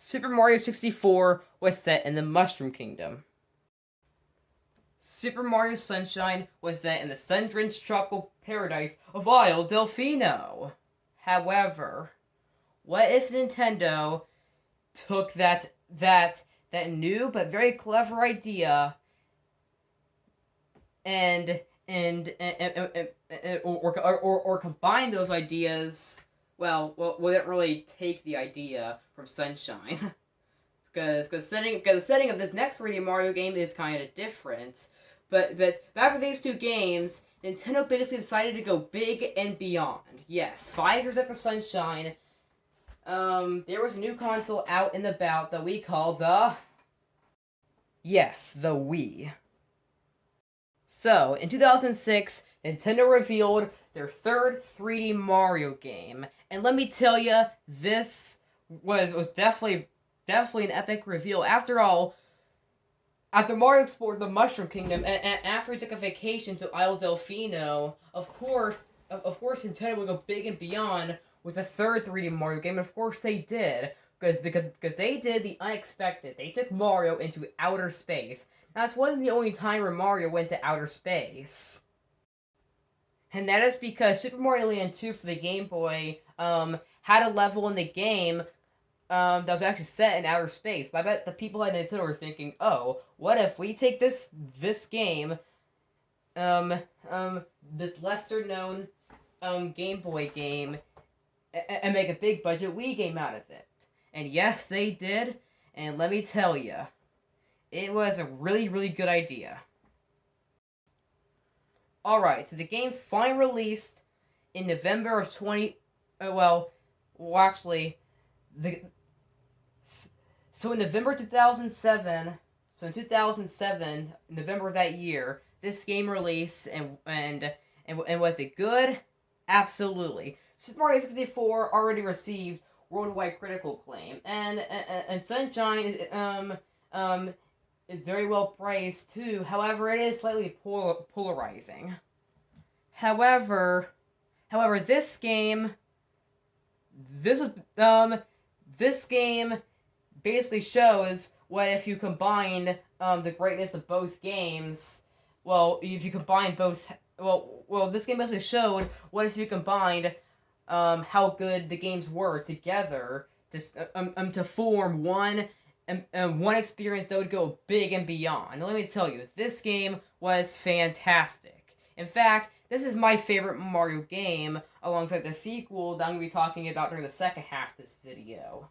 Super Mario 64 was set in the Mushroom Kingdom. Super Mario Sunshine was set in the sun-drenched tropical paradise of Isle Delfino. However, what if Nintendo took that new but very clever idea and combine those ideas? Well, we didn't really take the idea from Sunshine, because the setting of this next 3D Mario game is kind of different. But after these two games, Nintendo basically decided to go big and beyond. Yes, 5 years after Sunshine, there was a new console out and about that we call the Wii. So, in 2006, Nintendo revealed their third 3D Mario game, and let me tell you, this was definitely an epic reveal. After all, after Mario explored the Mushroom Kingdom, and after he took a vacation to Isle Delfino, of course, Nintendo would go big and beyond with a third 3D Mario game, and of course they did, because they did the unexpected. They took Mario into outer space. Now, this wasn't the only time where Mario went to outer space. And that is because Super Mario Land 2 for the Game Boy had a level in the game that was actually set in outer space. But I bet the people at Nintendo were thinking, oh, what if we take this game, this lesser known Game Boy game, and make a big budget Wii game out of it? And yes, they did, and let me tell you, it was a really, really good idea. Alright, so the game finally released in November of So in November 2007, November of that year, this game released, and was it good? Absolutely. Super Mario 64 already received worldwide critical acclaim, and Sunshine is very well praised too. However, it is slightly polarizing. However, this game basically shows what if you combine the greatness of both games. Well, if you combine both, this game basically showed what if you combined how good the games were together to form one experience that would go big and beyond. And let me tell you, this game was fantastic. In fact, this is my favorite Mario game, alongside the sequel that I'm going to be talking about during the second half of this video.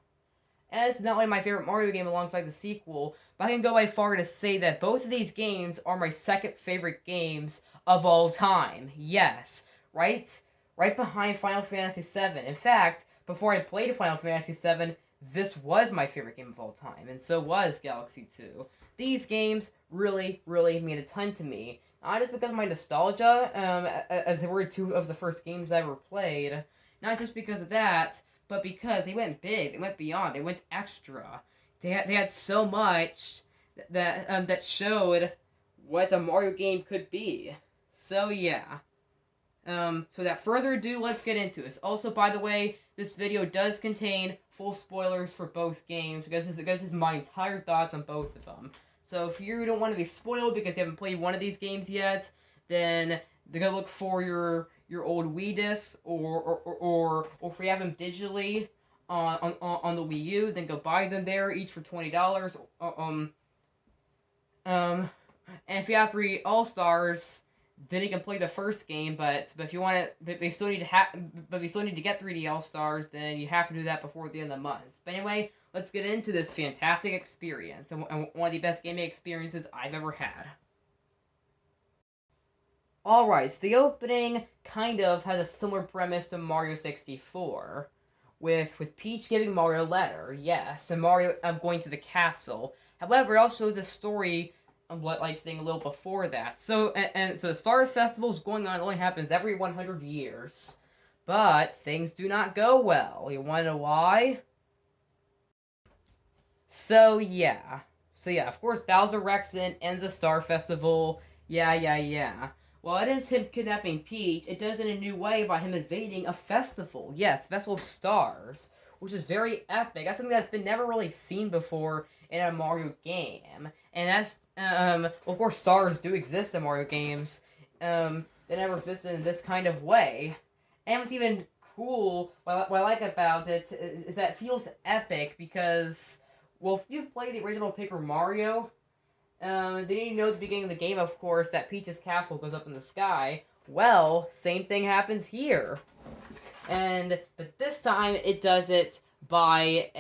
And it's not only my favorite Mario game alongside the sequel, but I can go by far to say that both of these games are my second favorite games of all time. Yes, right behind Final Fantasy VII. In fact, before I played Final Fantasy VII, this was my favorite game of all time, and so was Galaxy 2. These games really, really mean a ton to me. Not just because of my nostalgia, as they were two of the first games I ever played. Not just because of that, but because they went big, they went beyond, they went extra. They had so much that showed what a Mario game could be. So yeah. So without further ado, let's get into this. Also, by the way, this video does contain full spoilers for both games, because this is my entire thoughts on both of them. So if you don't want to be spoiled because you haven't played one of these games yet, then they're gonna look for your old Wii discs, or if you have them digitally on the Wii U, then go buy them there, each for $20. And if you have 3 All-Stars, then you can play the first game. But if you want it, but you still need to get 3D All-Stars, then you have to do that before the end of the month. But anyway, let's get into this fantastic experience, and one of the best gaming experiences I've ever had. Alright, so the opening kind of has a similar premise to Mario 64, with Peach giving Mario a letter, yes, and Mario going to the castle. However, it also shows a story thing a little before that. So so the Star Festival is going on. It only happens every 100 years, but things do not go well. You want to know why? So yeah, of course, Bowser wrecks in, ends the Star Festival. Yeah. While it is him kidnapping Peach, it does it in a new way by him invading a festival. Yes, Festival of Stars, which is very epic. That's something that's been never really seen before in a Mario game. And that's, well, of course, stars do exist in Mario games. They never existed in this kind of way. And what's even cool, what I like about it, is that it feels epic because, well, if you've played the original Paper Mario, then you know at the beginning of the game, of course, that Peach's castle goes up in the sky. Well, same thing happens here. But this time it does it by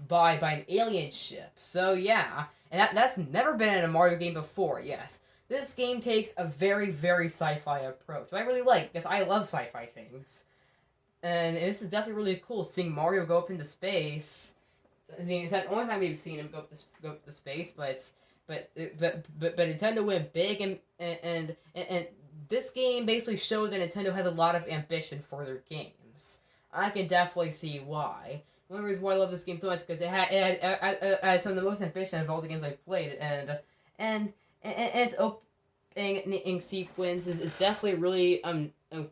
by an alien ship. So yeah, and that's never been in a Mario game before. Yes, this game takes a very, very sci-fi approach, which I really like because I love sci-fi things, and this is definitely really cool seeing Mario go up into space. I mean, it's not the only time we've seen him go up to space, but Nintendo went big and this game basically showed that Nintendo has a lot of ambition for their games. I can definitely see why. One reason why I love this game so much because it had some of the most ambition of all the games I've played, and its opening sequence is definitely really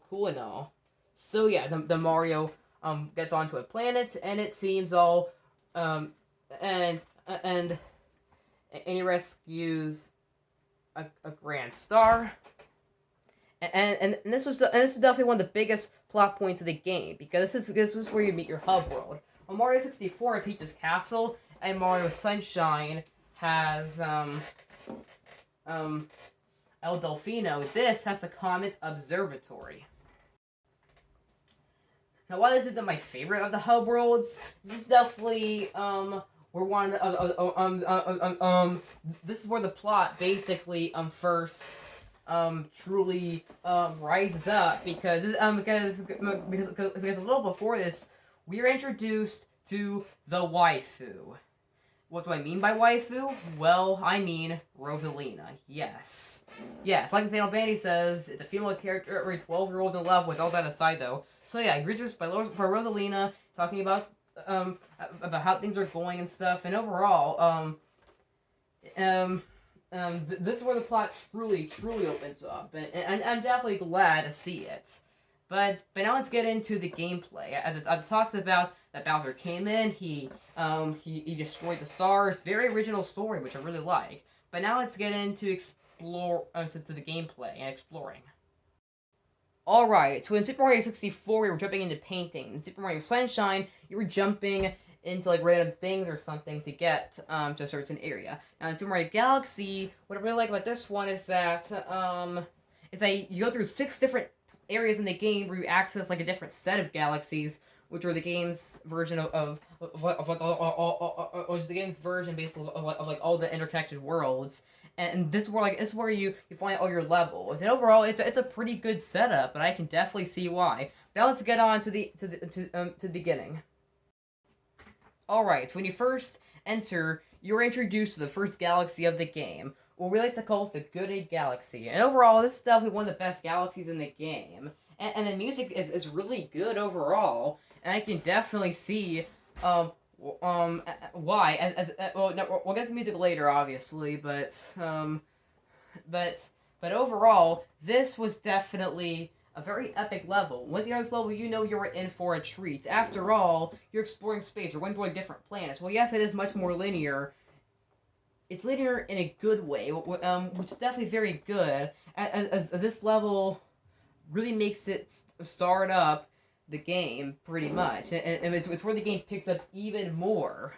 cool and all. So yeah, the Mario gets onto a planet and it seems all and he rescues a grand star. And this is definitely one of the biggest plot points of the game because this is where you meet your hub world. On Mario 64, Peach's Castle, and Mario Sunshine has El Delfino. This has the Comet Observatory. Now, while this isn't my favorite of the hub worlds, this is definitely where one this is where the plot basically first truly rises up because a little before this we are introduced to the waifu. What do I mean by waifu? Well, I mean Rosalina. Yes, like Nathaniel Bandy says, it's a female character every 12-year-old in love with. All that aside, though. So yeah, introduced by Rosalina, talking about how things are going and stuff, and overall, this is where the plot truly opens up, and I'm definitely glad to see it. But now let's get into the gameplay. As it talks about that Bowser came in, he destroyed the stars. Very original story, which I really like. But now let's get into to the gameplay and exploring. Alright, so in Super Mario 64, we were jumping into painting. In Super Mario Sunshine, you were jumping into like random things or something to get to a certain area. Now in Super Mario Galaxy, what I really like about this one is that you go through 6 different areas in the game where you access like a different set of galaxies, which are the game's version of the game's version basically of like all the interconnected worlds. And this is where you find all your levels. And overall, it's a pretty good setup, but I can definitely see why. Now let's get on to the beginning. Alright, so when you first enter, you're introduced to the first galaxy of the game. Well, we like to call it the Goody Galaxy. And overall, this is definitely one of the best galaxies in the game. And the music is really good overall. And I can definitely see why. Well, no, we'll get to the music later, obviously, but overall, this was definitely a very epic level. Once you're on this level, you know you're in for a treat. After all, you're exploring space. You're going to like different planets. Well, yes, it is much more linear. It's linear in a good way, which is definitely very good. As this level really makes it start up the game pretty much, and it's where the game picks up even more,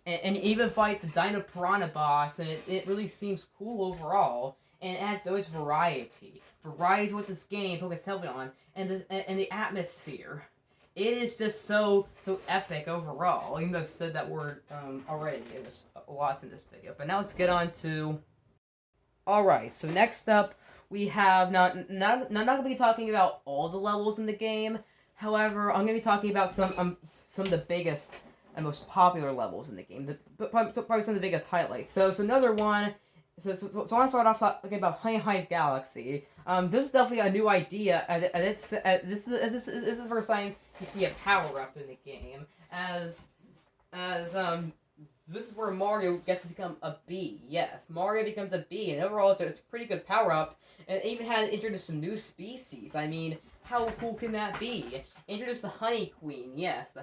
and even fight the Dino Piranha boss, and it really seems cool overall, and it adds so much variety. Variety is what this game focuses heavily on, and the atmosphere. It is just so epic overall. Even though I've said that word already a lot in this video, but now let's get on to. All right, so next up we have not going to be talking about all the levels in the game. However, I'm going to be talking about some of the biggest and most popular levels in the game. Probably some of the biggest highlights. So another one. So I want to start off talking about Honey Hive Galaxy. This is definitely a new idea. This is the first time you see a power up in the game. As this is where Mario gets to become a bee. Yes, Mario becomes a bee, and overall it's a pretty good power up. And it even had introduced some new species. I mean, how cool can that be? Introduce the Honey Queen, yes,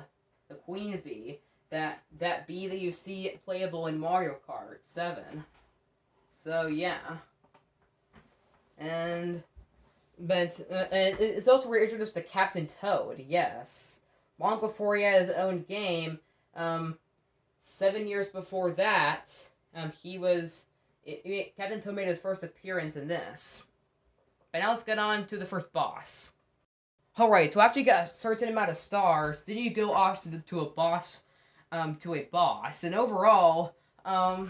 the Queen Bee. That bee that you see playable in Mario Kart 7. So yeah. But it's also where introduced to Captain Toad, yes. Long before he had his own game, 7 years before that, Captain Toad made his first appearance in this. But now let's get on to the first boss. Alright, so after you get a certain amount of stars, then you go off to a boss, and overall, all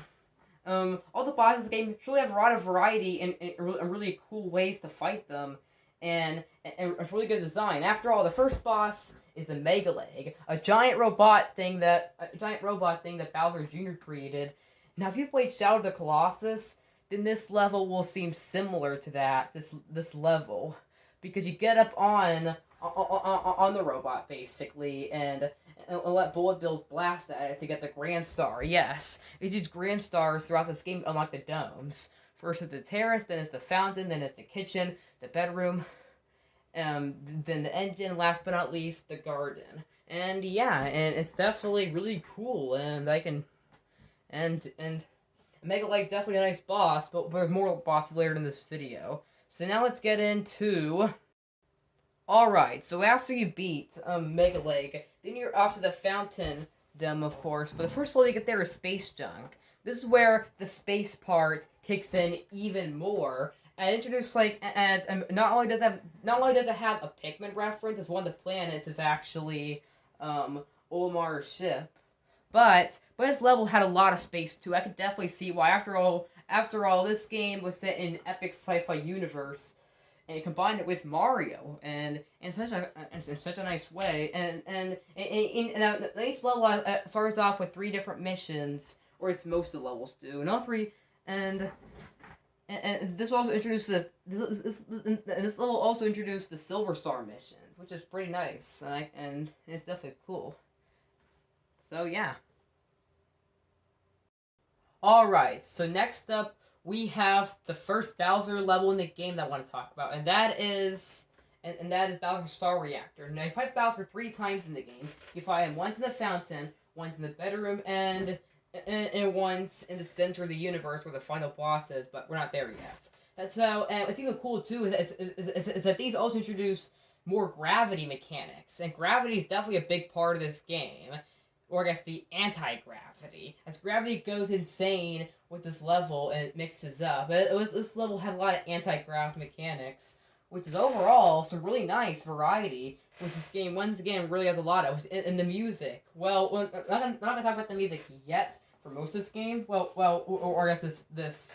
the bosses in the game really have a lot of variety and really cool ways to fight them, and a really good design. After all, the first boss is the Mega Leg, a giant robot thing that Bowser Jr. created. Now, if you've played Shadow of the Colossus, then this level will seem similar to that. This level, because you get up on the robot basically, and let bullet bills blast at it to get the Grand Star. Yes, it's these Grand Stars throughout this game unlock the domes. First it's the terrace, then it's the fountain, then it's the kitchen, the bedroom, then the engine, last but not least, the garden. And yeah, and it's definitely really cool, and Mega Leg's definitely a nice boss, but there's more bosses later in this video. So now let's get into... Alright, so after you beat Mega Leg, then you're off to the fountain dome, of course, but the first level you get there is Space Junk. This is where the space part kicks in even more, and introduced not only does it have a Pikmin reference, as one of the planets is actually Olmar's ship, but this level had a lot of space too. I could definitely see why. After all, this game was set in an epic sci-fi universe, and combined it with Mario, and in such a nice way. And each level starts off with 3 different missions, or as most of the levels do. And all 3, and this also introduced this level also introduced the Silver Star mission, which is pretty nice, and it's definitely cool. So yeah. Alright, so next up we have the first Bowser level in the game that I want to talk about, and that is Bowser's Star Reactor. Now you fight Bowser 3 times in the game. You fight him once in the fountain, once in the bedroom, and once in the center of the universe where the final boss is, but we're not there yet. That's how, and what's even cool too is that these also introduce more gravity mechanics, and gravity is definitely a big part of this game. Or I guess the anti-gravity, as gravity goes insane with this level and it mixes up. But this level had a lot of anti-grav mechanics, which is overall some really nice variety, which this game once again really has a lot of. In the music, well, I'm not gonna talk about the music yet for most of this game. Or I guess this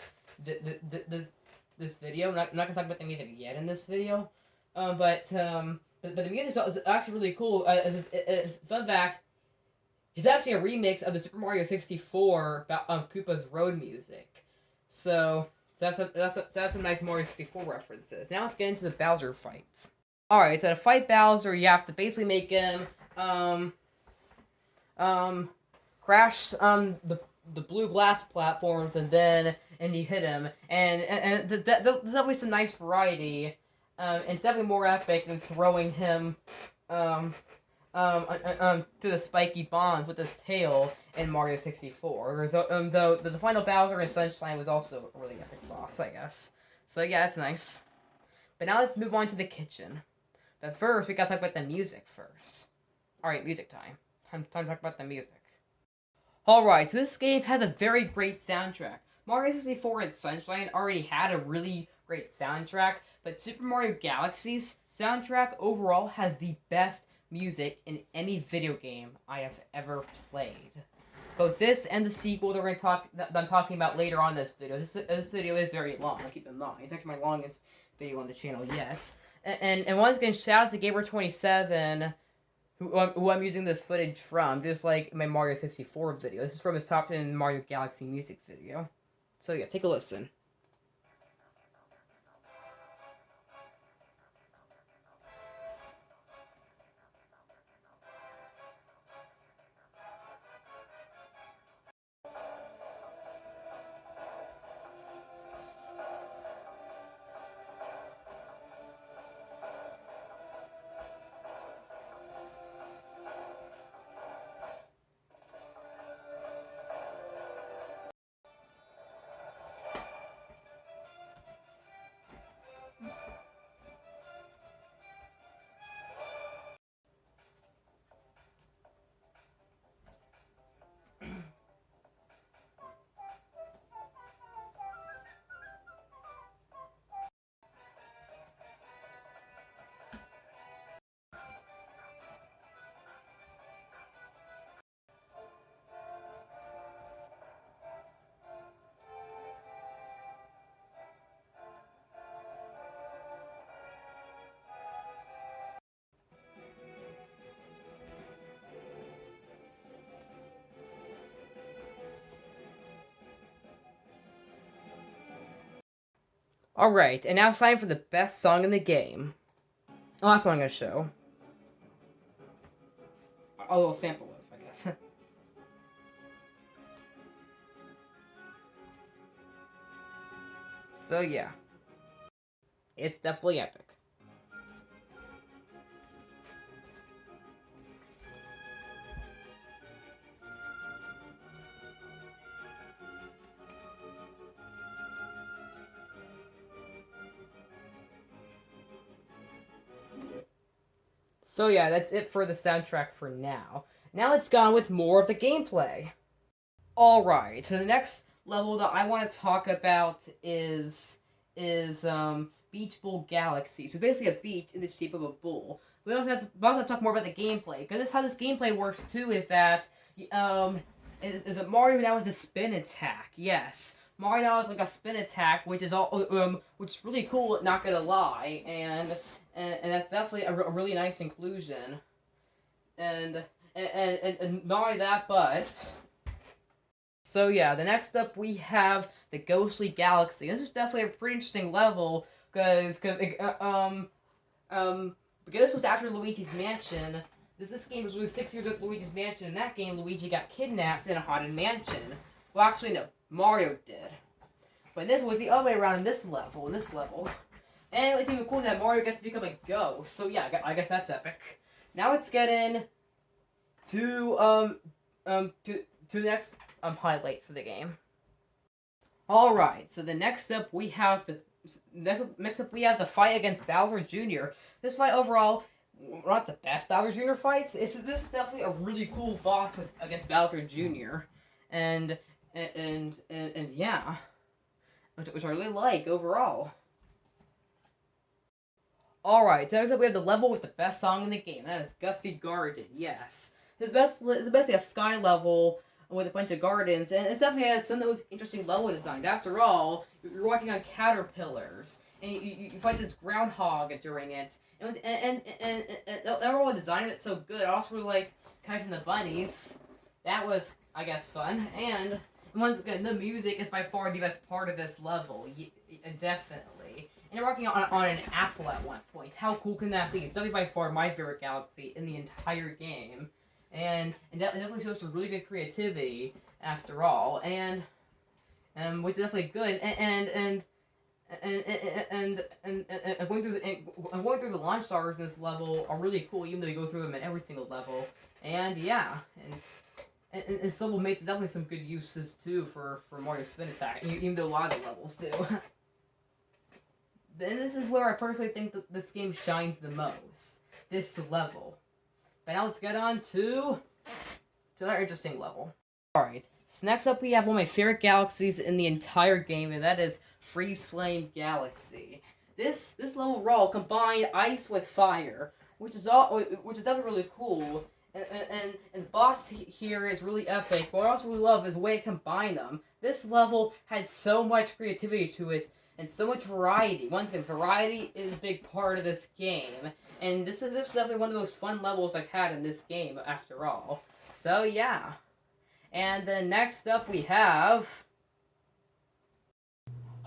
video. I'm not gonna talk about the music yet in this video. But the music is actually really cool. Fun fact. It's actually a remix of the Super Mario 64 Koopa's Road music. So that's some nice Mario 64 references. Now let's get into the Bowser fights. Alright, so to fight Bowser, you have to basically make him crash the blue glass platforms, and you hit him. And there's definitely some nice variety. And it's definitely more epic than throwing him to the spiky bombs with his tail in Mario 64. Though the final Bowser in Sunshine was also a really epic boss, I guess. So yeah, that's nice. But now let's move on to the kitchen. But first, we gotta talk about the music first. Alright, music time. Time to talk about the music. Alright, so this game has a very great soundtrack. Mario 64 and Sunshine already had a really great soundtrack, but Super Mario Galaxy's soundtrack overall has the best music in any video game I have ever played. Both this and the sequel that I'm talking about later on in this video. This video is very long, keep in mind. It's actually my longest video on the channel yet. And once again, shout out to Gamer27, who I'm using this footage from, just like my Mario 64 video. This is from his top 10 Mario Galaxy music video. So yeah, take a listen. Alright, and now it's time for the best song in the game. The last one I'm going to show. A little sample of, I guess. So yeah. It's definitely epic. So yeah, that's it for the soundtrack for now. Now let's go on with more of the gameplay. Alright, so the next level that I want to talk about is Beach Bowl Galaxy. So basically a beach in the shape of a bowl. We also have to talk more about the gameplay, because this how this gameplay works too is that is that Mario now has a spin attack. Yes, Mario now has like a spin attack, which is which is really cool. Not gonna lie, and that's definitely a really nice inclusion. And not only that, but so yeah, the next up we have the Gusty Galaxy. This is definitely a pretty interesting level because this was after Luigi's Mansion. This game was released 6 years after Luigi's Mansion. In that game, Luigi got kidnapped in a haunted mansion. Well, actually, no, Mario did. But this was the other way around in this level. And it's even cool that Mario gets to become a ghost. So yeah, I guess that's epic. Now let's get in to the next highlight for the game. All right, so the next up we have the fight against Bowser Jr. This fight overall, not the best Bowser Jr. fights. This is definitely a really cool boss against Bowser Jr. And yeah, which I really like overall. All right, so next up we have the level with the best song in the game. That is Gusty Garden. Yes, it's basically a sky level with a bunch of gardens, and it definitely has some of the most interesting level designs. After all, you're walking on caterpillars, and you fight this groundhog during it, and the overall design of it's so good. I also really liked catching the bunnies. That was, I guess, fun. And once again, the music is by far the best part of this level, definitely. And you're walking on an apple at one point. How cool can that be? It's definitely by far my favorite galaxy in the entire game. And it definitely shows some really good creativity after all, and which is definitely good. And going through the launch stars in this level are really cool, even though you go through them in every single level. And yeah, and this level makes definitely some good uses too for Mario's spin attack, even though a lot of the levels do. Then this is where I personally think that this game shines the most. This level. But now let's get on to another interesting level. Alright, so next up we have one of my favorite galaxies in the entire game, and that is Freeze Flame Galaxy. This level roll combined ice with fire, which is definitely really cool. And the boss here is really epic. What I also really love is the way it combined them. This level had so much creativity to it, and so much variety. Once again, variety is a big part of this game. And this is definitely one of the most fun levels I've had in this game, after all. So, yeah. And then next up we have...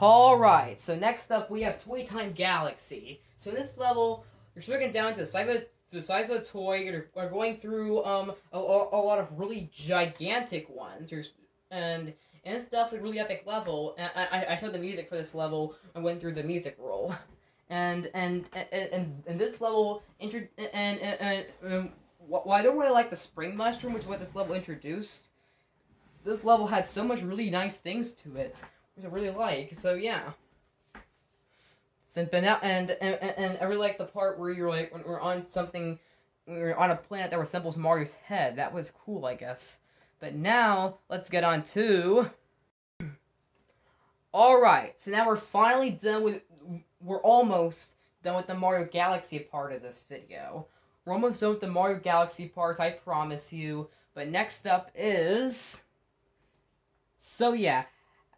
Alright, so next up we have Toy Time Galaxy. So in this level, you're shrinking down to the size of a toy. You're going through a lot of really gigantic ones. And it's definitely a really epic level. I showed the music for this level. I went through the music roll, and this level while I don't really like the spring mushroom, which is what this level introduced, this level had so much really nice things to it, which I really like. So yeah. And I really like the part where you're like when we're on something, we're on a planet that resembles Mario's head. That was cool, I guess. But now, let's get on to... Alright, so now we're finally done with... We're almost done with the Mario Galaxy part of this video. We're almost done with the Mario Galaxy part, I promise you. But next up is... So yeah,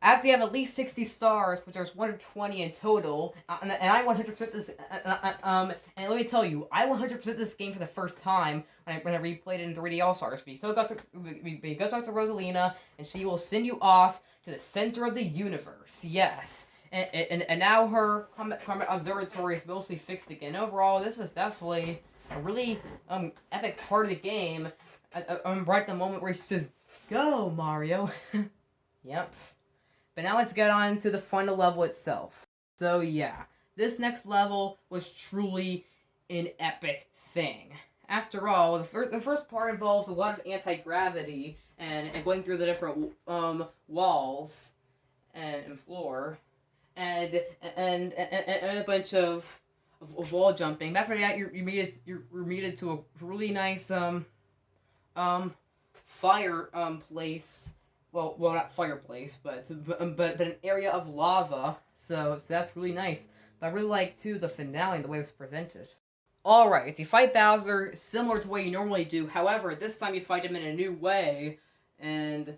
after you have at least 60 stars, which there's 120 in total, and I 100% this, and let me tell you, I 100% this game for the first time when I replayed it in 3D All-Stars. We go talk to Rosalina, and she will send you off to the center of the universe. Yes, And now her comet observatory is mostly fixed again. Overall, this was definitely a really epic part of the game. Right at the moment where he says, "Go, Mario." Yep. But now let's get on to the final level itself. So yeah, this next level was truly an epic thing. After all, the first part involves a lot of anti-gravity and going through the different walls and floor and a bunch of wall jumping. After that, you're meted to a really nice fire place. Well, not fireplace, but an area of lava. So that's really nice. But I really like too the finale, the way it was presented. Alright, you fight Bowser similar to the way you normally do. However, this time you fight him in a new way, and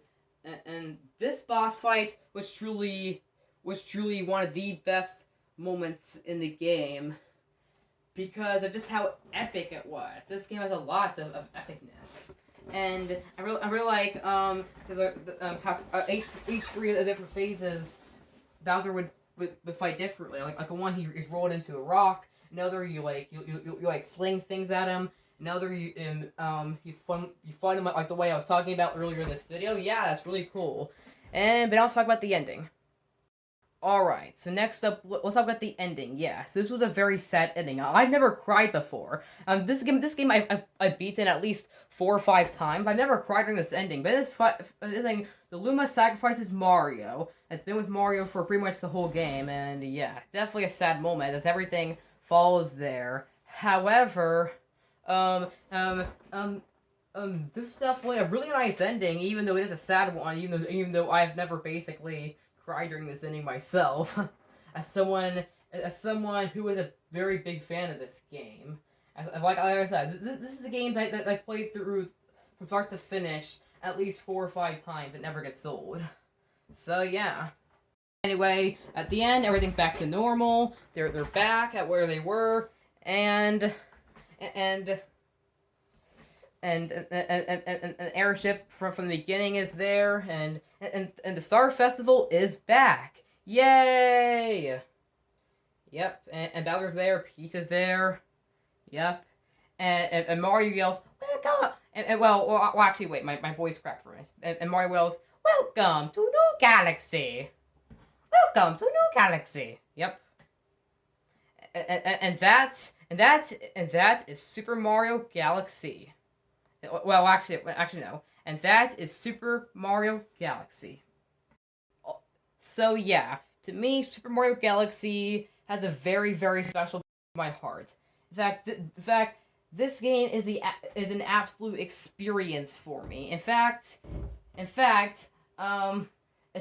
this boss fight was truly one of the best moments in the game because of just how epic it was. This game has a lot of epicness, and I really like because each three of the different phases, Bowser would fight differently. Like one he's rolled into a rock. Another you like sling things at him. Another you find him like the way I was talking about earlier in this video. Yeah, that's really cool. But now let's talk about the ending. Alright, so next up, let's talk about the ending. Yes, this was a very sad ending. I've never cried before. This game I've beaten at least 4 or 5 times. I've never cried during this ending, but this thing, the Luma sacrifices Mario. It's been with Mario for pretty much the whole game, and yeah, definitely a sad moment as everything falls there. However, this is definitely a really nice ending, even though it is a sad one, even though I've never basically cried during this ending myself, as someone who is a very big fan of this game. Like I said, this is a game that I've played through from start to finish at least 4 or 5 times. It never gets old. So yeah. Anyway, at the end, everything's back to normal. They're back at where they were, and an airship from the beginning is there, and the Star Festival is back. Yay! Yep, and Bowser's there, Peach is there. Yep, and Mario yells, "Welcome!" Well, actually, wait, my voice cracked for a minute. And Mario yells, "Welcome to New Galaxy! Welcome to New Galaxy!" Yep. And that is Super Mario Galaxy. Well, actually no. And that is Super Mario Galaxy. So yeah, to me, Super Mario Galaxy has a very, very special place in my heart. In fact, this game is an absolute experience for me. In fact, if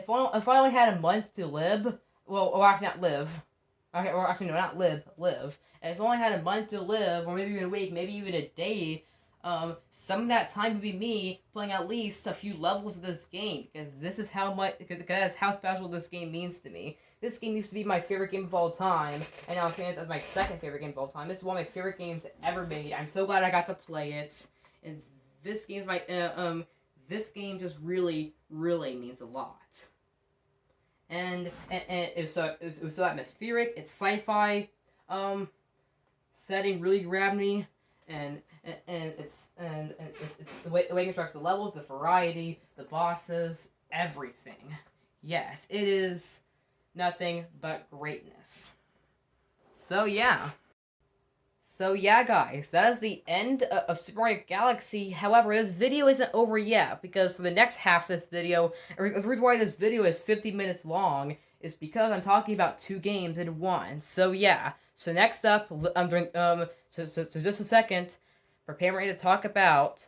I only had a month to live, well, actually not live. Okay, or actually no, not live. If I only had a month to live, or maybe even a week, maybe even a day, some of that time would be me playing at least a few levels of this game, because that's how special this game means to me. This game used to be my favorite game of all time, and now it's my second favorite game of all time. This is one of my favorite games ever made. I'm so glad I got to play it, and this game's this game just really, really means a lot. And it was so atmospheric. Its sci-fi setting really grabbed me, and it's the way it constructs the levels, the variety, the bosses, everything. Yes, it is nothing but greatness. So yeah. So yeah, guys, that is the end of Super Mario Galaxy. However, this video isn't over yet, because for the next half of this video, or the reason why this video is 50 minutes long is because I'm talking about 2 games in one. So yeah, so next up, I'm doing, so just a second, prepare me to talk about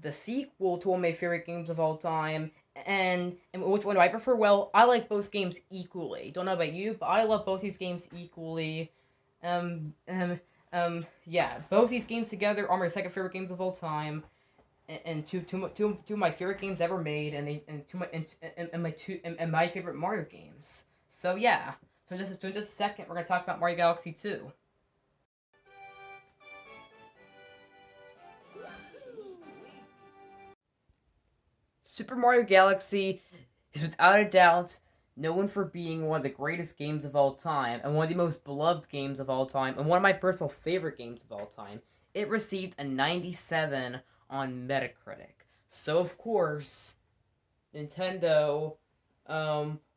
the sequel to one of my favorite games of all time, and which one do I prefer? Well, I like both games equally. Don't know about you, but I love both these games equally. Yeah, both these games together are my second favorite games of all time, and two of my favorite games ever made, and my favorite Mario games. So yeah, so in just a second, we're gonna talk about Mario Galaxy 2. Super Mario Galaxy is without a doubt known for being one of the greatest games of all time, and one of the most beloved games of all time, and one of my personal favorite games of all time, it received a 97 on Metacritic. So, of course, Nintendo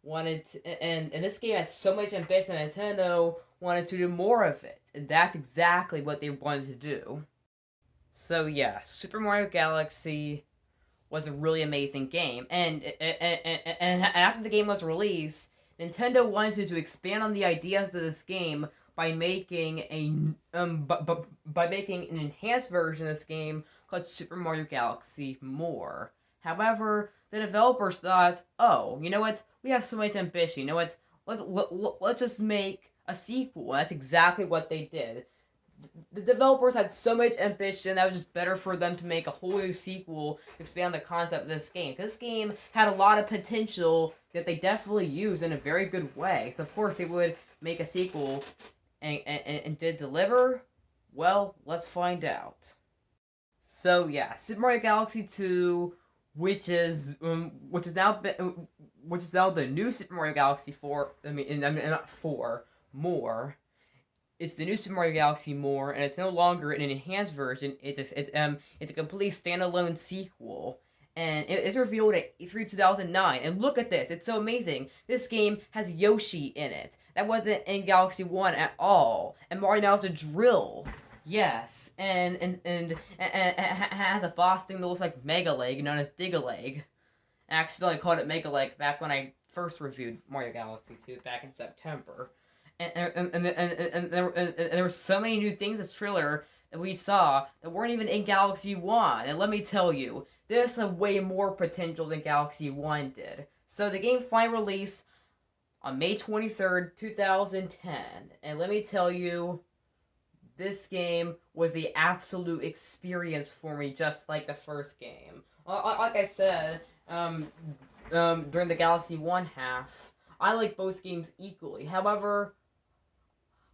wanted to, and this game had so much ambition, Nintendo wanted to do more of it, and that's exactly what they wanted to do. So yeah, Super Mario Galaxy was a really amazing game, and after the game was released, Nintendo wanted to expand on the ideas of this game by making by making an enhanced version of this game called Super Mario Galaxy More. However, the developers thought, oh, you know what? We have so much ambition. You know what? Let's just make a sequel. And that's exactly what they did. The developers had so much ambition that it was just better for them to make a whole new sequel to expand the concept of this game. Because this game had a lot of potential that they definitely used in a very good way. So, of course, they would make a sequel and did deliver? Well, let's find out. So, yeah, Super Mario Galaxy 2, which is now the new Super Mario Galaxy 4. I mean not 4, more. It's the new Super Mario Galaxy More, and it's no longer an enhanced version. It's a completely standalone sequel, and it's revealed at E3 2009. And look at this; it's so amazing. This game has Yoshi in it. That wasn't in Galaxy 1 at all. And Mario now has a drill. Yes, and has a boss thing that looks like Mega Leg, known as Dig-a-Leg. I accidentally called it Mega Leg back when I first reviewed Mario Galaxy 2 back in September. And there were so many new things in this trailer that we saw that weren't even in Galaxy 1. And let me tell you, this has way more potential than Galaxy 1 did. So the game finally released on May 23rd, 2010. And let me tell you, this game was the absolute experience for me, just like the first game. Like I said, during the Galaxy 1 half, I like both games equally. However,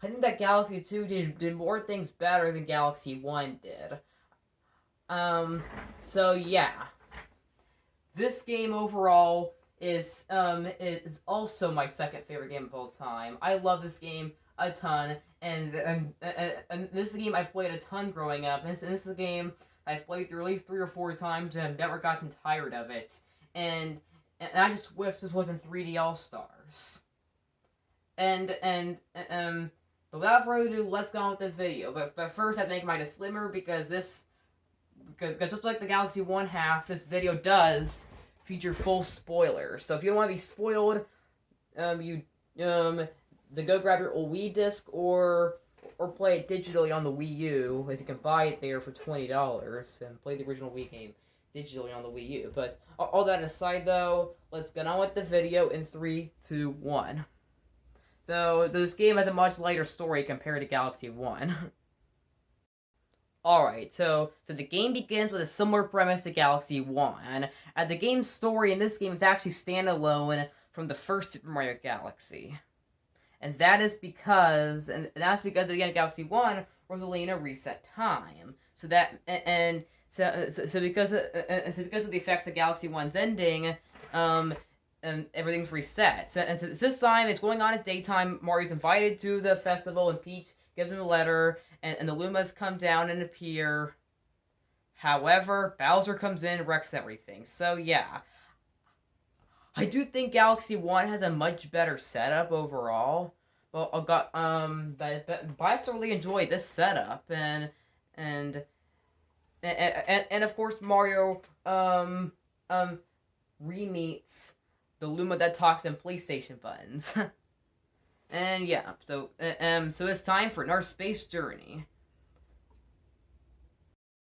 I think that Galaxy 2 did more things better than Galaxy 1 did. So yeah. This game overall is also my second favorite game of all time. I love this game a ton, and this is a game I played a ton growing up, and this is a game I've played through at least 3 or 4 times, and I've never gotten tired of it. And I just wish this wasn't 3D All-Stars. But without further ado, let's go on with the video. But first, I have to make my disclaimer because just like the Galaxy 1 half, this video does feature full spoilers. So if you don't want to be spoiled, go grab your old Wii disc or play it digitally on the Wii U, as you can buy it there for $20 and play the original Wii game digitally on the Wii U. But all that aside, though, let's get on with the video in 3, 2, 1. So, this game has a much lighter story compared to Galaxy 1. Alright, so the game begins with a similar premise to Galaxy 1. And the game's story in this game is actually standalone from the first Super Mario Galaxy. And that's because at the end of Galaxy 1, Rosalina reset time. So because of the effects of Galaxy 1's ending, and everything's reset. So this time, it's going on at daytime. Mario's invited to the festival, and Peach gives him a letter, and the Lumas come down and appear. However, Bowser comes in and wrecks everything. So yeah, I do think Galaxy 1 has a much better setup overall. Well, but I still really enjoy this setup, and of course Mario re-meets the Luma that talks in PlayStation buttons. And yeah, so it's time for another space journey.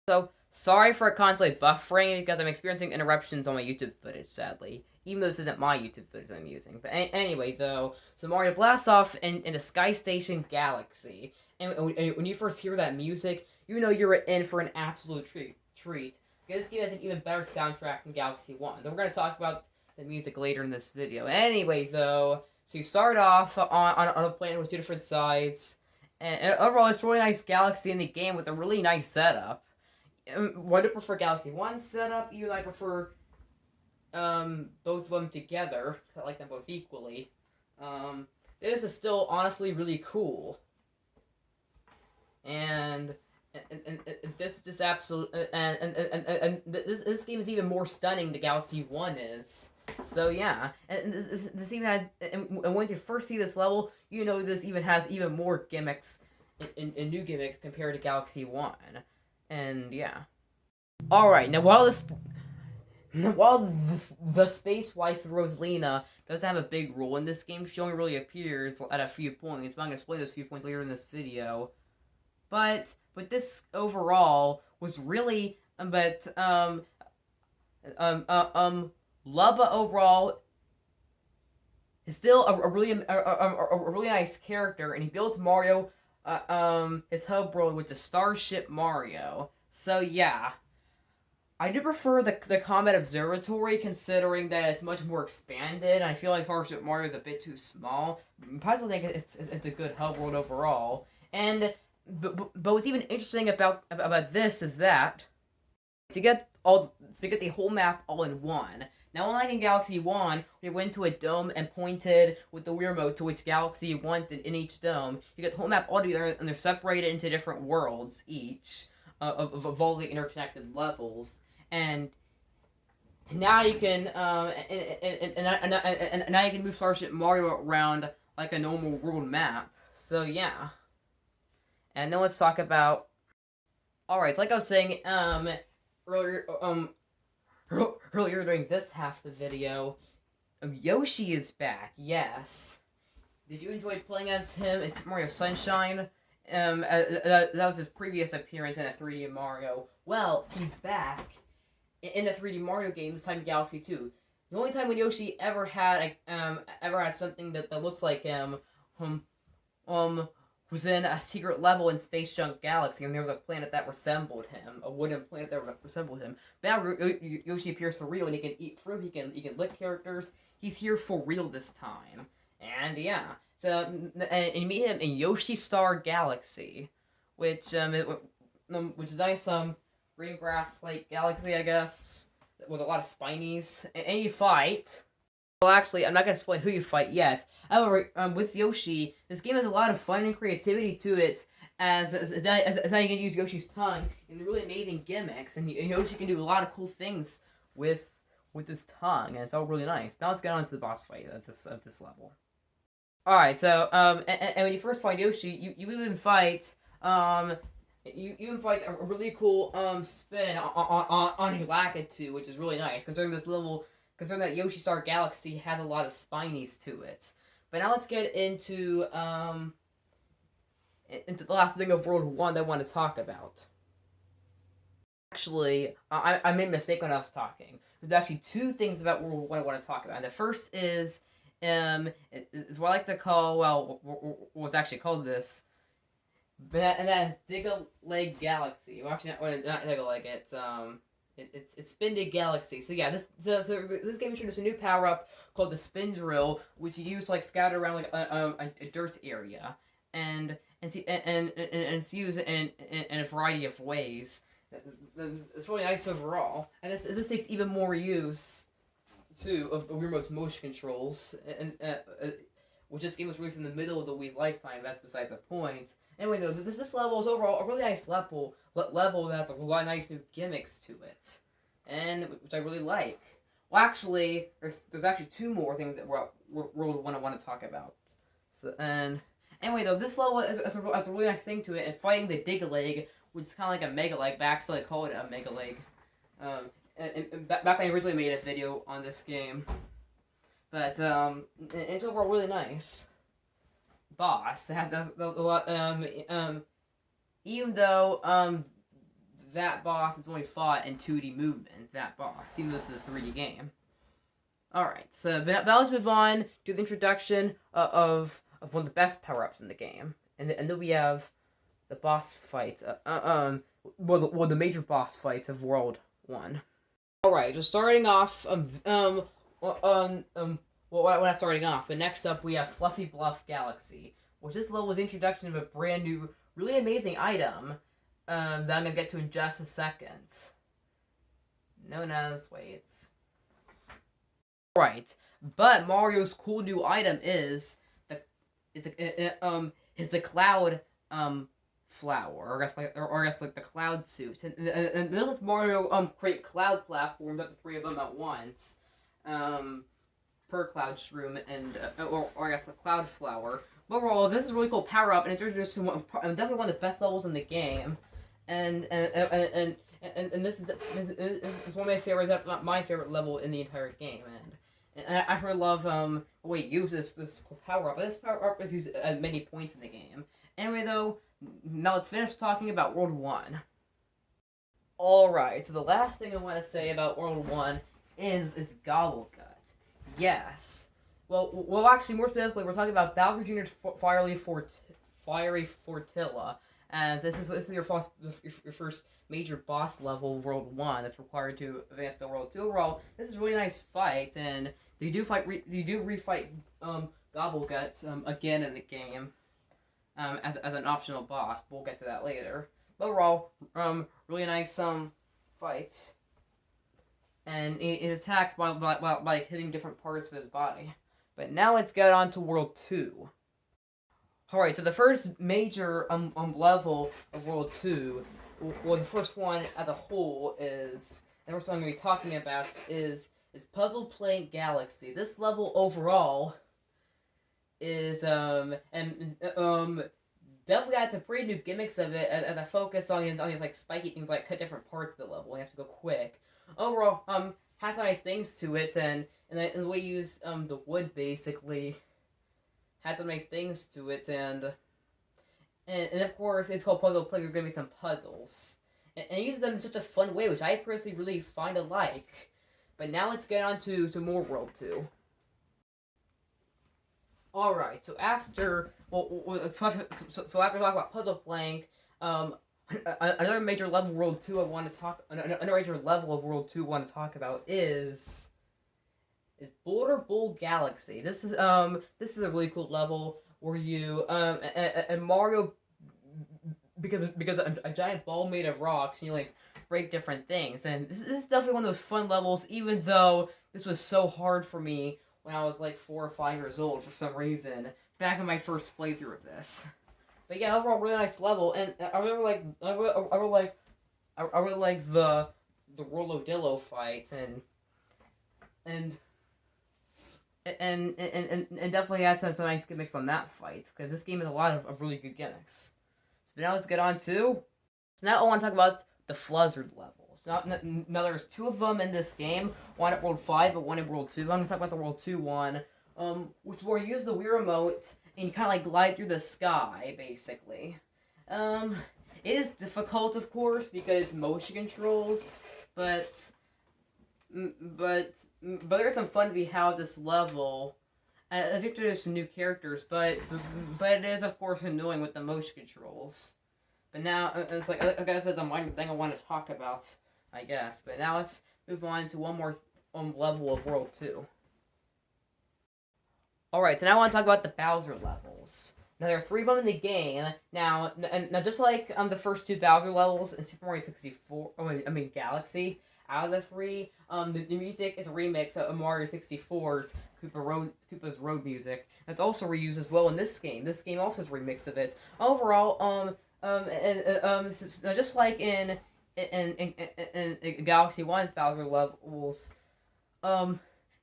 So, sorry for a constantly buffering because I'm experiencing interruptions on my YouTube footage, sadly. Even though this isn't my YouTube footage I'm using. But anyway, though, so Mario blasts off into Sky Station Galaxy. And when you first hear that music, you know you're in for an absolute treat. Because this game has an even better soundtrack than Galaxy 1. Then we're going to talk about the music later in this video. Anyway, though, so you start off on a planet with 2 different sides. And overall, it's a really nice galaxy in the game with a really nice setup. What do you prefer, Galaxy 1 setup? I prefer both of them together. I like them both equally. This is still honestly really cool. And this is just absolute. And this game is even more stunning than Galaxy 1 is. So yeah, and this even had. And once you first see this level, you know this even has even more gimmicks and new gimmicks compared to Galaxy 1. And yeah. Alright, now while the space wife Rosalina doesn't have a big role in this game, she only really appears at a few points. But I'm gonna explain those few points later in this video. But this overall was really Lubba overall is still a really nice character, and he builds Mario his hub world with the Starship Mario. So yeah, I do prefer the Combat Observatory, considering that it's much more expanded. I feel like Starship Mario is a bit too small. I still think it's a good hub world overall. And but what's even interesting about this is that to get the whole map all in one. Now, unlike in Galaxy 1, we went to a dome and pointed with the Wiimote to which galaxy you wanted in each dome. You get the whole map all together, and they're separated into different worlds each of all the interconnected levels. And now you can now you can move Starship Mario around like a normal world map. So yeah. And now let's talk about. All right, so like I was saying earlier during this half of the video, Yoshi is back. Yes. Did you enjoy playing as him in Super Mario Sunshine? That was his previous appearance in a 3D Mario. Well, he's back in a 3D Mario game, this time in Galaxy 2. The only time when Yoshi ever had something that looks like him was in a secret level in Space Junk Galaxy, and there was a planet that resembled him, a wooden planet that resembled him. But now Yoshi appears for real, and he can eat fruit, he can lick characters. He's here for real this time. And yeah, so and you meet him in Yoshi Star Galaxy, which is nice green grass like galaxy, I guess, with a lot of spinies. And you fight. Well, actually, I'm not going to explain who you fight yet. However, with Yoshi, this game has a lot of fun and creativity to it, as how you can use Yoshi's tongue in really amazing gimmicks, and Yoshi can do a lot of cool things with his tongue, and it's all really nice. Now let's get on to the boss fight of this level. Alright, so, and when you first fight Yoshi, you even fight, a really cool, spin on Hilaka, which is really nice, considering that Yoshi Star Galaxy has a lot of spinies to it. But now let's get into the last thing of World 1 that I want to talk about. Actually, I made a mistake when I was talking. There's actually two things about World 1 I want to talk about. And the first is what I like to call, well, what's actually called this, and that is Dig-a-Leg Galaxy. Well, actually, not Dig-a-Leg, it's Spin Galaxy. So yeah, this game introduced a new power-up called the Spin Drill, which you use to like scatter around like a dirt area, and it's used in a variety of ways. It's really nice overall, and this takes even more use too of the Wiimote's motion controls, and which this game was released in the middle of the Wii's lifetime. That's beside the point. Anyway, though, this level is overall a really nice level that has a lot of nice new gimmicks to it, and which I really like. Well, actually, there's actually two more things that World 1 I want to talk about. So, and anyway, though, this level has a really nice thing to it, and fighting the Dig-a-Leg, which is kind of like a Mega Leg, but actually I call it a Mega Leg. And back when I originally made a video on this game, but it's overall really nice. Boss has a lot. Even though that boss is only fought in 2D movement, that boss, even though this is a 3D game. All right, so but let's move on to the introduction of one of the best power-ups in the game, and then we have the boss fight. The major boss fights of World 1. All right, so starting off, well, we're not starting off, but next up we have Fluffy Bluff Galaxy, which this level is the introduction of a brand new, really amazing item that I'm going to get to in just a second. Known as, wait, Right, but Mario's cool new item is the cloud flower, or I guess like the cloud suit, and then lets Mario create cloud platforms up to three of them at once, per cloud shroom and or I guess the cloud flower. But overall, this is a really cool power up, and it's introduced to definitely one of the best levels in the game, and this is one of my favorites, if not my favorite level in the entire game, and I really love the way it uses this power up. This power up is used at many points in the game. Anyway, though, now let's finish talking about World 1. Alright, so the last thing I want to say about World 1 is Gobblegut. Yes. Well, actually, more specifically, we're talking about Bowser Jr.'s Fiery Fortilla, as this is your first major boss level of World 1 that's required to advance to World 2. Overall, this is a really nice fight, and you do refight Gobblegut again in the game as an optional boss. But we'll get to that later. But overall, really nice fight, and it attacks by hitting different parts of his body. But now let's get on to World 2. Alright, so the first major level of World 2, well, the first one as a whole is, and the first one I'm going to be talking about is Lte Galaxy. This level overall is, definitely got some pretty new gimmicks of it, as I focus on these like spiky things, like cut different parts of the level. You have to go quick. Overall, has some nice things to it, and the way you use the wood basically had some nice things to it, and of course it's called Puzzle Play. There's gonna be some puzzles, and it uses them in such a fun way, which I personally really find to like. But now let's get on to more World 2. Alright, so after after talking about puzzle playing, another major level of World 2 another major level of World 2 I want to talk about is Boulder Bowl Galaxy. This is a really cool level where you and Mario, because a giant ball made of rocks, and you like break different things, and this is definitely one of those fun levels, even though this was so hard for me when I was like 4 or 5 years old for some reason, back in my first playthrough of this. But yeah, overall, really nice level, and I really like the Rolodillo fight, and definitely has some nice gimmicks on that fight, because this game has a lot of really good gimmicks. So now let's get on to, so now I want to talk about the Fluzzard levels. Now there's 2 of them in this game, one at World 5 and one in World 2. I'm going to talk about the World 2 one, which is where you use the Wii Remote, and you kind of like glide through the sky, basically. It is difficult, of course, because it's motion controls, but there's some fun to be had with this level, as you introduce some new characters, but it is, of course, annoying with the motion controls. But now, it's like, I guess that's a minor thing I want to talk about, I guess. But now let's move on to one more level of World 2. Alright, so now I want to talk about the Bowser levels. Now, there are 3 of them in the game. Now just like the first 2 Bowser levels in Super Mario 64, Galaxy, out of the 3, the music is a remix of Mario 64's Koopa's Road music. It's also reused as well in this game. This game also has a remix of it. Overall, just like in Galaxy 1's Bowser levels,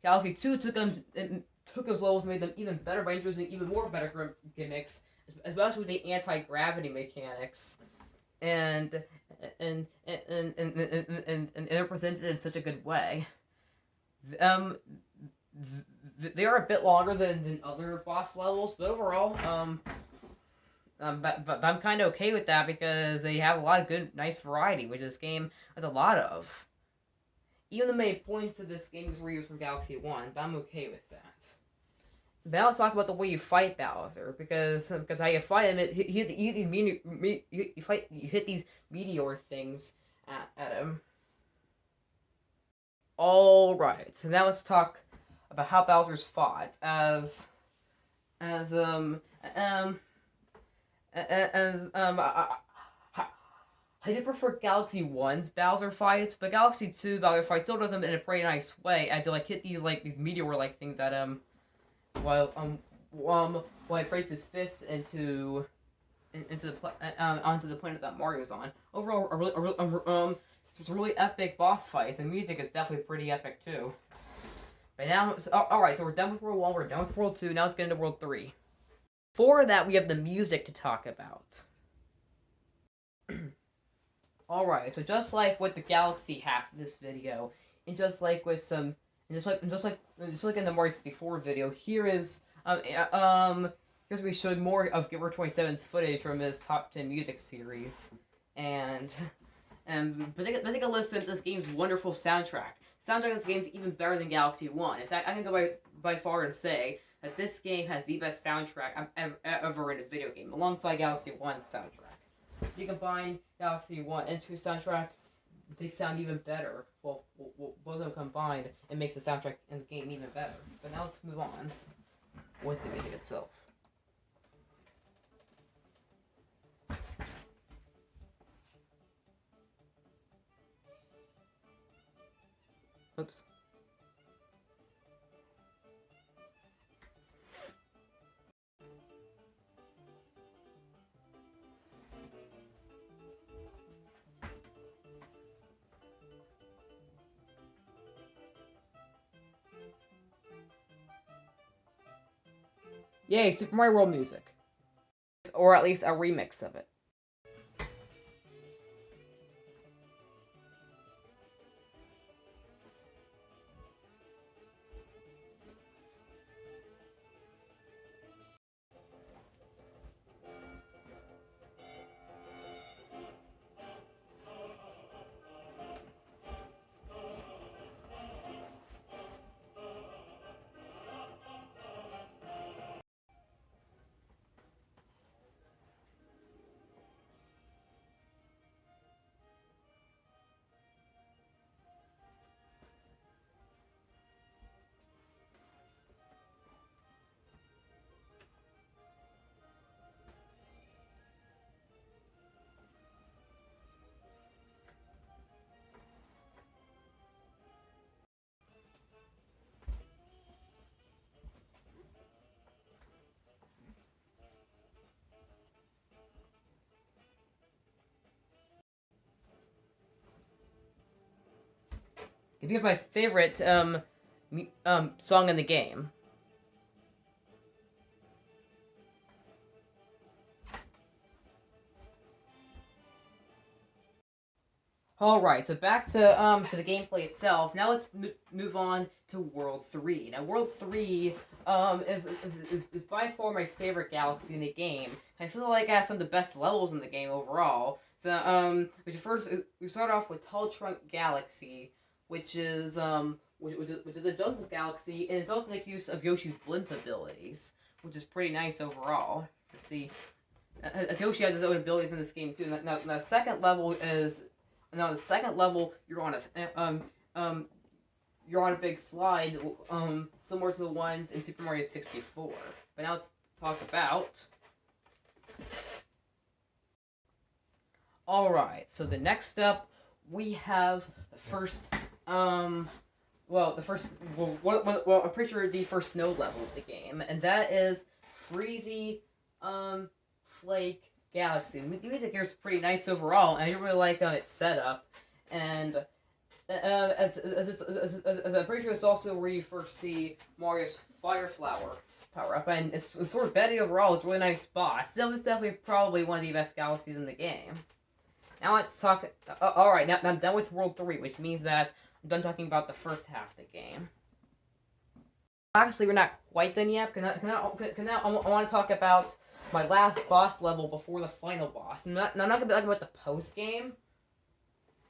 Galaxy 2 took those levels and made them even better by introducing even more better gimmicks, especially with the anti-gravity mechanics, and they're presented in such a good way. They are a bit longer than other boss levels, but overall, but I'm kind of okay with that, because they have a lot of good, nice variety, which this game has a lot of. Even the main points of this game is reused from Galaxy 1, but I'm okay with that. But now let's talk about the way you fight Bowser, because how you fight him, you hit these meteor things at him. Alright, so now let's talk about how Bowser's fought, as I do prefer Galaxy 1's Bowser fights, but Galaxy 2 Bowser fight still does them in a pretty nice way, as you like hit these meteor-like things at him, while while he breaks his fists into onto the planet that Mario's on. Overall, some really epic boss fights. The music is definitely pretty epic too. But now, alright, so we're done with World 1, we're done with World 2, now let's get into World 3. For that, we have the music to talk about. Alright, so just like with the Galaxy half of this video, and just like with some, just like in the Mario 64 video, here's we showed more of Giver 27's footage from his top 10 music series, but take a listen to this game's wonderful soundtrack. The soundtrack of this game is even better than Galaxy 1. In fact, I can go by far to say that this game has the best soundtrack I've ever in a video game, alongside Galaxy 1's soundtrack. If you combine Galaxy 1 and 2 soundtrack, they sound even better. Well, both of them combined, it makes the soundtrack in the game even better. But now let's move on with the music itself. Oops. Yay, Super Mario World music. Or at least a remix of it. It'd be my favorite song in the game. Alright, so back to the gameplay itself. Now let's move on to World 3. Now World 3 is by far my favorite galaxy in the game. I feel like it has some of the best levels in the game overall. So we start off with Lte Galaxy, which is a jungle galaxy, and it's also makes use of Yoshi's blimp abilities, which is pretty nice overall to see. As Yoshi has his own abilities in this game too. Now the second level is you're on a big slide, similar to the ones in Super Mario 64. But now let's talk about. Alright, so the next step, we have the first, I'm pretty sure the first snow level of the game, and that is Freezy, Flake Galaxy. The music here is pretty nice overall, and I really like its setup, and as I'm pretty sure it's also where you first see Mario's Fire Flower power up, and it's sort of Betty overall. It's a really nice boss. Still, it's definitely probably one of the best galaxies in the game. Now let's talk. Alright, now I'm done with World 3, which means that I'm done talking about the first half of the game. Actually, we're not quite done yet. I want to talk about my last boss level before the final boss. I'm not going to be talking about the post game.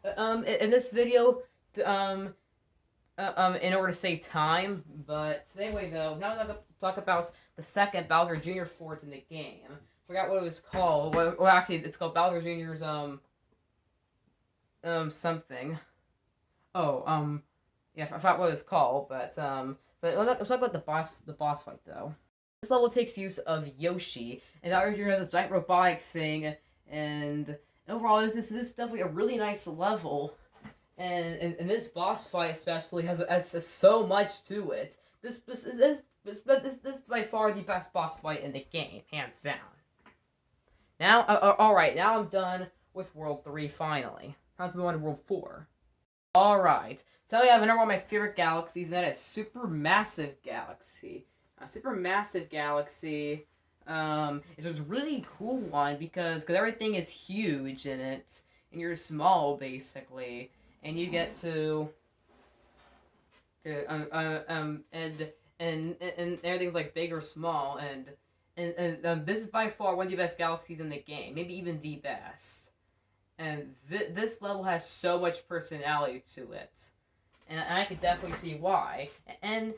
In this video, in order to save time. But anyway, though, now I'm going to talk about the second Bowser Jr. fort in the game. Forgot what it was called. Well, actually, it's called Bowser Jr.'s something. Oh, yeah, I forgot what it was called, but let's talk about the boss fight though. This level takes use of Yoshi, and Bowser Jr. has this giant robotic thing, and overall, this is definitely a really nice level, and this boss fight especially has so much to it. This is by far the best boss fight in the game, hands down. Now, alright, now I'm done with World 3 finally. Now let's move on to World 4. Alright, so I have another one of my favorite galaxies, and that is Supermassive Galaxy. Supermassive Galaxy is a really cool one because everything is huge in it, and you're small basically, and you get to and everything's like big or small, and this is by far one of the best galaxies in the game, maybe even the best. And this level has so much personality to it, and I could definitely see why. And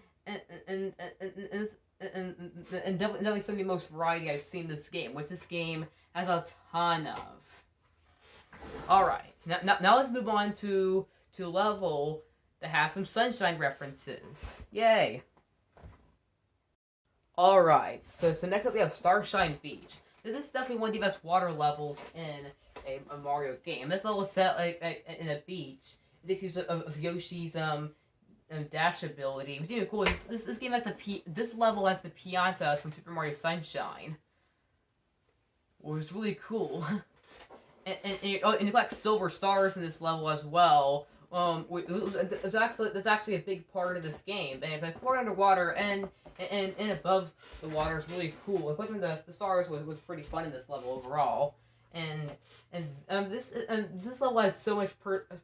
definitely some of the most variety I've seen in this game, which this game has a ton of. Alright, now let's move on to a level that has some sunshine references. Yay! Alright, so next up we have Starshine Beach. This is definitely one of the best water levels in a Mario game. This level is set like in a beach. It takes use of Yoshi's dash ability. Which is even cool. This game has this level has the Pianta from Super Mario Sunshine, which is really cool. and you collect silver stars in this level as well. It's actually a big part of this game. And if I pour underwater and above the water is really cool. And collecting the stars was pretty fun in this level overall. And this level has so much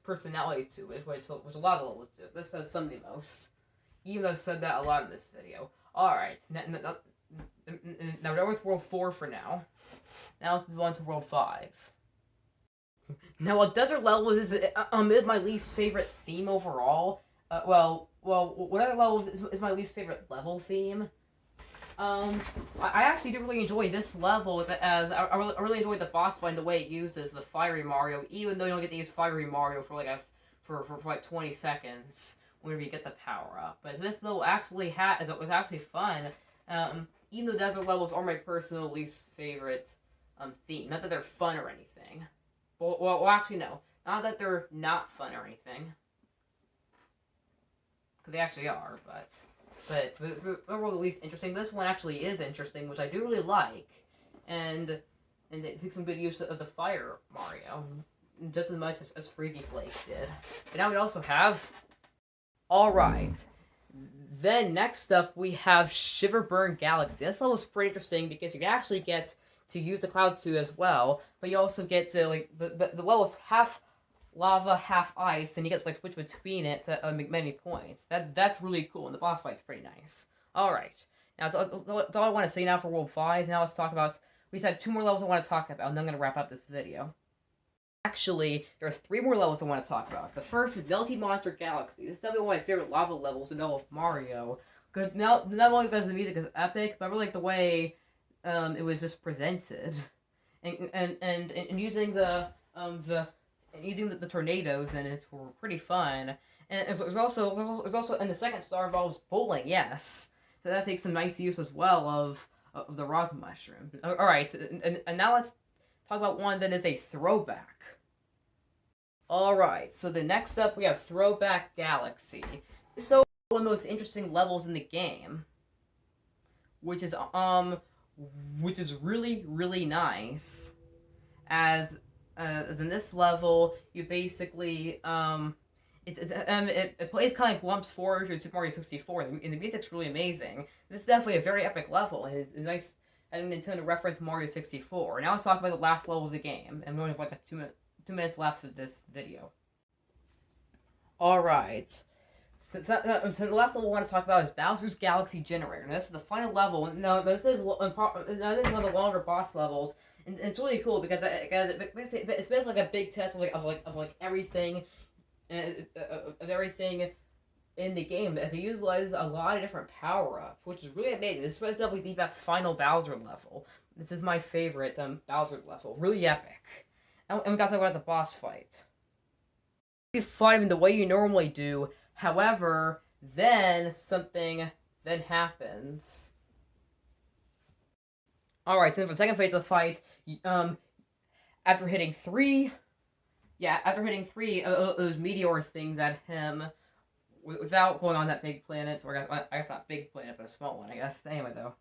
personality to it, which a lot of levels do. This has some of the most. Even though I've said that a lot in this video. Alright, now we're done with World 4 for now. Now let's move on to World 5. Now, while Desert Level is my least favorite theme overall, what other level is my least favorite level theme? I actually do really enjoy this level, as I really enjoy the boss fight and the way it uses the Fiery Mario, even though you don't get to use Fiery Mario for like 20 seconds whenever you get the power up. But this level actually was actually fun, even though Desert levels are my personal least favorite theme. Not that they're fun or anything. Well, actually, no. Not that they're not fun or anything. Because they actually are, but overall the least interesting. This one actually is interesting, which I do really like. And it takes some good use of the Fire Mario. Just as much as Freezy Flake did. But now we also have... Alright. Then next up we have Shiver Galaxy. This level is pretty interesting because you actually get to use the Cloud Suit as well, but you also get to, like, the level is half lava, half ice, and you get to, like, switch between it to make many points. That's really cool, and the boss fight's pretty nice. Alright, now that's all I want to say now for World 5. Now let's talk about, we said 2 more levels I want to talk about, and then I'm going to wrap up this video. Actually, there's 3 more levels I want to talk about. The first is Lte Monster Galaxy. This is definitely one of my favorite lava levels in all of Mario. Not only because the music is epic, but I really like the way it was just presented, and using the tornadoes in it were pretty fun. And there's also and the second star involves bowling, yes. So that takes some nice use as well of the rock mushroom. All right, and now let's talk about one that is a throwback. All right, so the next up we have Throwback Galaxy. This is one of the most interesting levels in the game, which is really, really nice, as in this level, you basically, it plays kind of like Lump's Forge or Super Mario 64, and the music's really amazing. This is definitely a very epic level, and it's nice having Nintendo reference Mario 64. Now let's talk about the last level of the game, and we only have like 2 minutes left of this video. Alright. So the last level I want to talk about is Bowser's Galaxy Generator. And this is the final level. Now this is one of the longer boss levels, and it's really cool because it's basically like a big test of everything, of everything in the game, as it utilizes a lot of different power-ups, which is really amazing. This is definitely the best final Bowser level. This is my favorite Bowser level. Really epic. And we got to talk about the boss fight. You fight him the way you normally do. However, then something then happens. Alright, so for the second phase of the fight, after hitting three of those meteor things at him without going on that big planet, or I guess not big planet, but a small one, I guess. Anyway, though.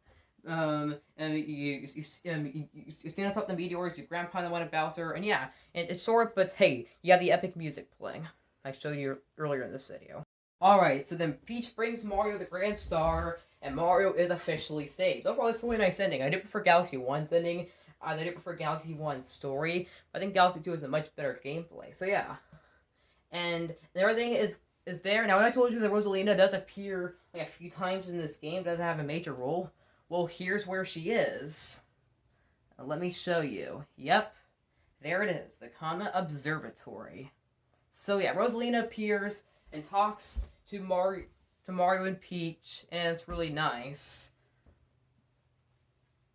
And you stand on top of the meteors, you ground pound the one at Bowser, and yeah, it's short, but hey, you have the epic music playing. I showed you earlier in this video. Alright, so then Peach brings Mario the Grand Star, and Mario is officially saved. Overall, it's a really nice ending. I did prefer Galaxy 1's ending. I did prefer Galaxy 1's story. I think Galaxy 2 is a much better gameplay. So yeah. And everything is there. Now, when I told you that Rosalina does appear like a few times in this game, doesn't have a major role, well, here's where she is. Let me show you. Yep. There it is. The Comet Observatory. So yeah, Rosalina appears and talks to Mario and Peach, and it's really nice.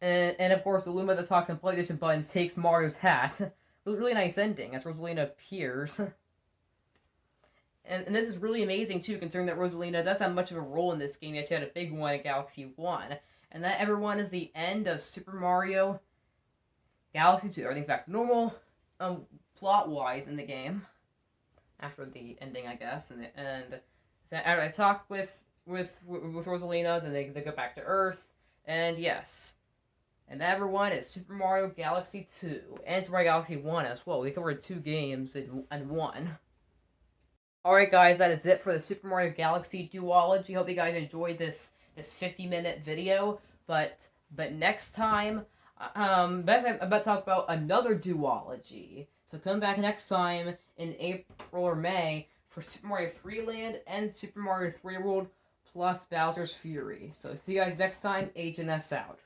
And of course, the Luma that talks on PlayStation buttons takes Mario's hat. It was a really nice ending as Rosalina appears. And this is really amazing too, considering that Rosalina doesn't have much of a role in this game, yet she had a big one in Galaxy 1. And that, everyone, is the end of Super Mario Galaxy 2. Everything's back to normal, plot-wise in the game. After the ending, I guess. And after I talk with Rosalina, then they go back to Earth. And yes. And that, everyone, is Super Mario Galaxy 2. And Super Mario Galaxy 1 as well. We covered 2 games in one. Alright guys, that is it for the Super Mario Galaxy duology. Hope you guys enjoyed this 50-minute video. But next time, I'm about to talk about another duology. So come back next time in April or May for Super Mario 3 Land and Super Mario 3 World plus Bowser's Fury. So see you guys next time. HNS out.